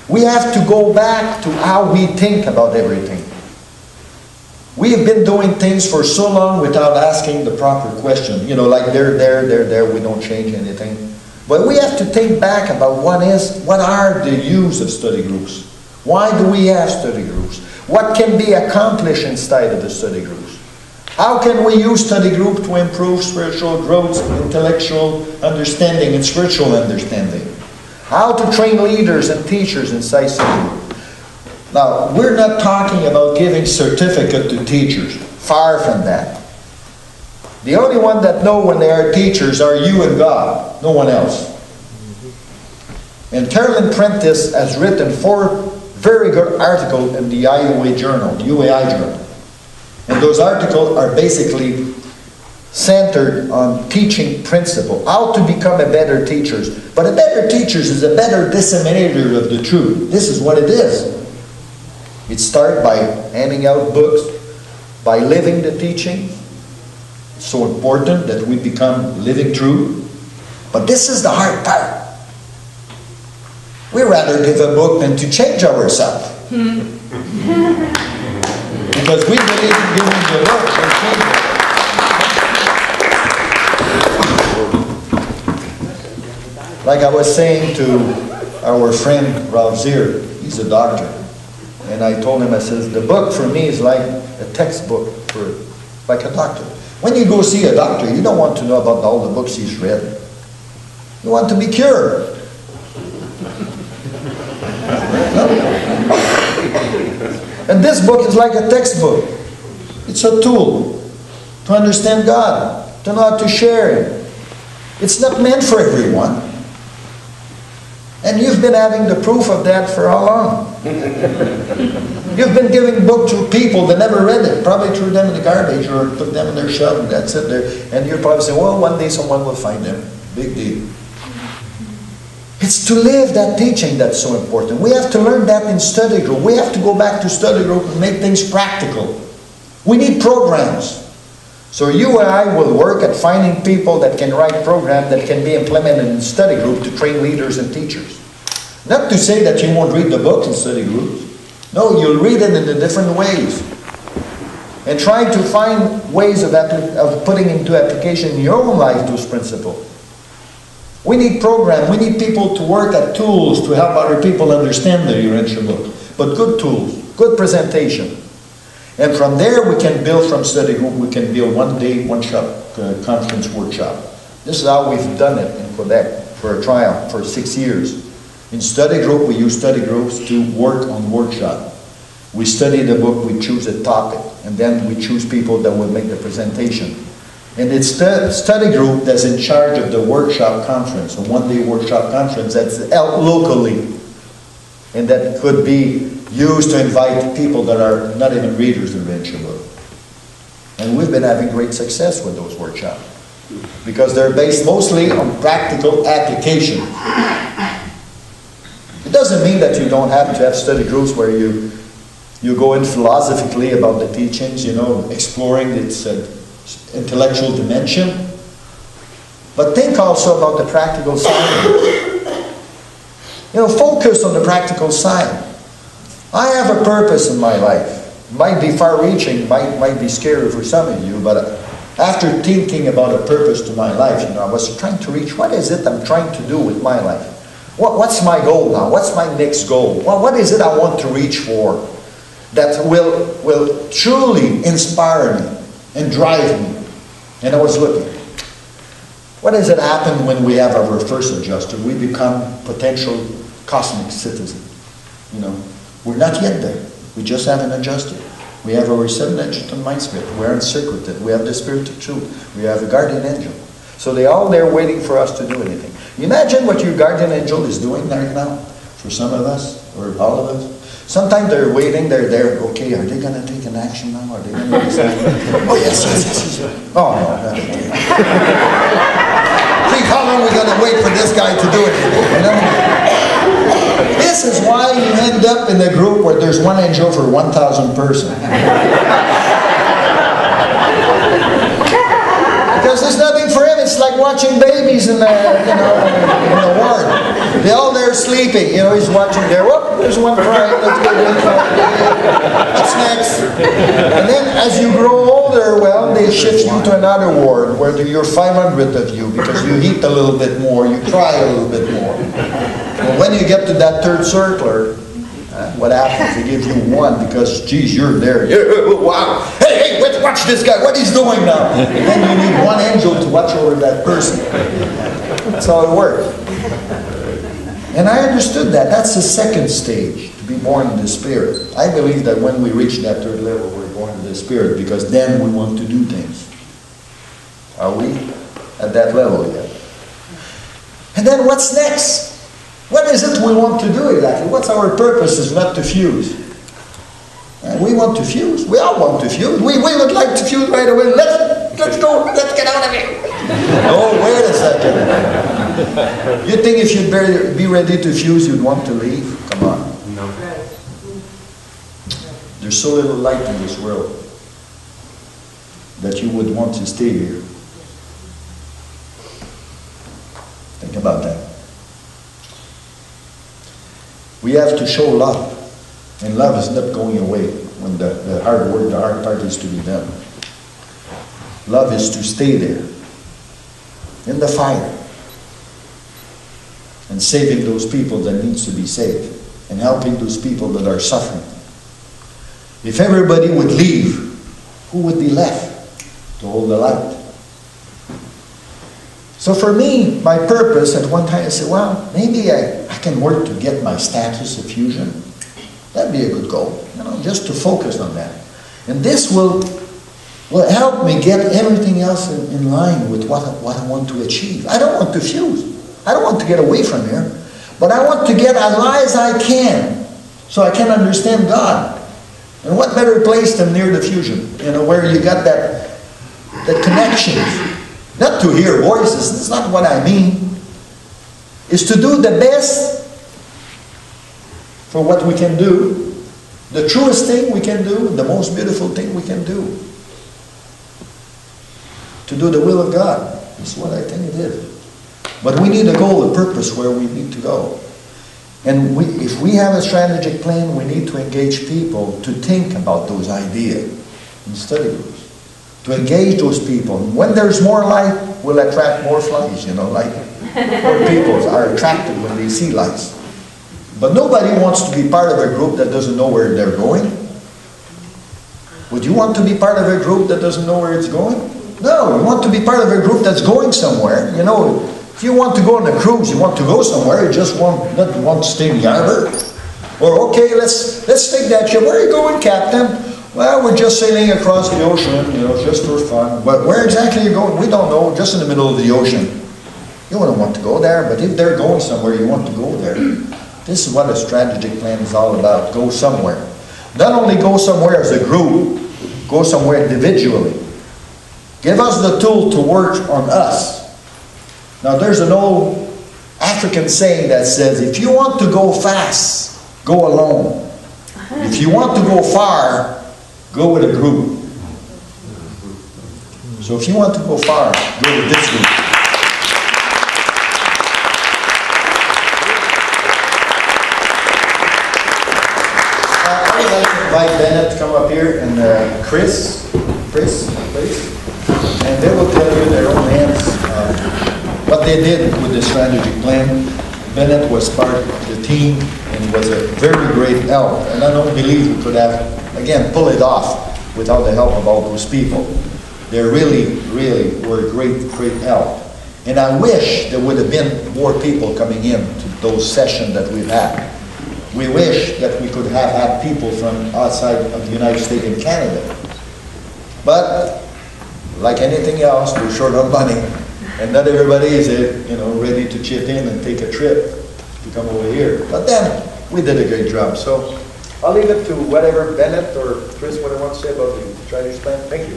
We have to go back to how we think about everything. We have been doing things for so long without asking the proper question. You know, like they're there, we don't change anything. But we have to think back about what are the use of study groups? Why do we have study groups? What can be accomplished inside of the study groups? How can we use study group to improve spiritual growth, intellectual understanding, and spiritual understanding? How to train leaders and teachers inside study group? Now, we're not talking about giving certificate to teachers. Far from that. The only one that know when they are teachers are you and God, no one else. And Carolyn Prentice has written 4 very good articles in the UAI journal, And those articles are basically centered on teaching principle, how to become a better teacher. But a better teacher is a better disseminator of the truth. This is what it is. It starts by handing out books, by living the teaching. It's so important that we become living truth. But this is the hard part. We'd rather give a book than to change ourselves. Because we believe in giving the book and changing it. Like I was saying to our friend Ralph Zier, he's a doctor. And I told him, I says, the book for me is like a textbook for like a doctor. When you go see a doctor, you don't want to know about all the books he's read. You want to be cured. And this book is like a textbook. It's a tool to understand God, to know how to share it. It's not meant for everyone. And you've been having the proof of that for how long? You've been giving books to people that never read it, probably threw them in the garbage or put them in their shelf and that's it there. And you're probably saying, well, one day someone will find them. Big deal. It's to live that teaching that's so important. We have to learn that in study group. We have to go back to study group and make things practical. We need programs. So UAI will work at finding people that can write programs that can be implemented in study group to train leaders and teachers. Not to say that you won't read the books in study groups. No, you'll read it in the different ways. And try to find ways of putting into application in your own life those principles. We need programs. We need people to work at tools to help other people understand the Urantia book. But good tools, good presentation. And from there we can build from study group, we can build one day, one shop, conference workshop. This is how we've done it in Quebec for a trial for 6 years. In study group, we use study groups to work on workshop. We study the book, we choose a topic, and then we choose people that will make the presentation. And it's the study group that's in charge of the workshop conference, a one-day workshop conference that's held locally. And that could be used to invite people that are not even readers of the Urantia book. And we've been having great success with those workshops because they're based mostly on practical application. It doesn't mean that you don't have to have study groups where you go in philosophically about the teachings, you know, exploring its intellectual dimension. But think also about the practical side. You know, focus on the practical side. I have a purpose in my life. It might be far-reaching, might be scary for some of you, but after thinking about a purpose to my life, you know, I was trying to reach, what is it I'm trying to do with my life? What's my goal now? What's my next goal? What is it I want to reach for that will truly inspire me and drive me? And I was looking. What does it happen when we have our first adjuster? We become potential cosmic citizens. You know, we're not yet there. We just haven't adjusted. We have our 7-adjutant mind spirit. We're uncircuited. We have the spirit of truth. We have a guardian angel. So they're all there waiting for us to do anything. Imagine what your guardian angel is doing right now. For some of us, or all of us. Sometimes they're waiting, they're there, okay, are they going to take an action now? Are they going to decide? Oh, yes. Oh, no, not again. See, how long are we going to wait for this guy to do it? You know? This is why you end up in a group where there's one angel for 1,000 persons. Because there's nothing for him. It's like watching babies in the, in the ward. They're all there sleeping. You know, he's watching there. Whoop, there's one crying. Let's go get him. What's next? And then as you grow older, well, they shift you to another ward where you're 500 of you because you eat a little bit more, you cry a little bit more. Well, when you get to that third circler, what happens? They give you one because, geez, you're there. Wow. Hey, watch this guy. What he's doing now? And then you need one angel to watch over that person. That's how it works. And I understood that. That's the second stage, to be born in the Spirit. I believe that when we reach that third level, we're born in the Spirit because then we want to do things. Are we at that level yet? And then what's next? What is it we want to do exactly? What's our purpose is not to fuse. We want to fuse. We all want to fuse. We would like to fuse right away. Let's go. Let's get out of here. Oh, wait a second. You think if you'd be ready to fuse, you'd want to leave? Come on. No. There's so little light in this world that you would want to stay here. Think about that. We have to show love. And love is not going away when the hard work, the hard part is to be done. Love is to stay there in the fire and saving those people that needs to be saved and helping those people that are suffering. If everybody would leave, who would be left to hold the light? So for me, my purpose at one time I said, well, maybe I can work to get my status of fusion. That'd be a good goal, you know, just to focus on that. And this will help me get everything else in line with what I want to achieve. I don't want to fuse. I don't want to get away from here. But I want to get as high as I can so I can understand God. And what better place than near the fusion, you know, where you got that connection. Not to hear voices, that's not what I mean. Is to do the best for what we can do, the truest thing we can do, the most beautiful thing we can do. To do the will of God. That's what I think it is. But we need a goal, a purpose where we need to go. And if we have a strategic plan, we need to engage people to think about those ideas in study groups. To engage those people. When there's more light, we'll attract more flies, you know, like more people are attracted when they see lights. But nobody wants to be part of a group that doesn't know where they're going. Would you want to be part of a group that doesn't know where it's going? No, you want to be part of a group that's going somewhere. You know, if you want to go on a cruise, you want to go somewhere, you just not want to stay in the harbor. Or, okay, let's take that ship. Where are you going, Captain? Well, we're just sailing across the ocean, you know, just for fun. But where exactly are you going? We don't know, just in the middle of the ocean. You wouldn't want to go there, but if they're going somewhere, you want to go there. This is what a strategic plan is all about. Go somewhere. Not only go somewhere as a group, go somewhere individually. Give us the tool to work on us. Now there's an old African saying that says, if you want to go fast, go alone. If you want to go far, go with a group. So if you want to go far, go with this group. I would like to invite Bennett to come up here and Chris, please. And they will tell you their own hands what they did with the strategic plan. Bennett was part of the team and was a very great help. And I don't believe we could have, again, pull it off without the help of all those people. They really were great help. And I wish there would have been more people coming in to those sessions that we've had. We wish that we could have had people from outside of the United States and Canada. But like anything else, we're short on money. And not everybody is ready to chip in and take a trip to come over here. But then, we did a great job. So, I'll leave it to whatever Bennett or Chris wants to say about the strategy plan. Thank you.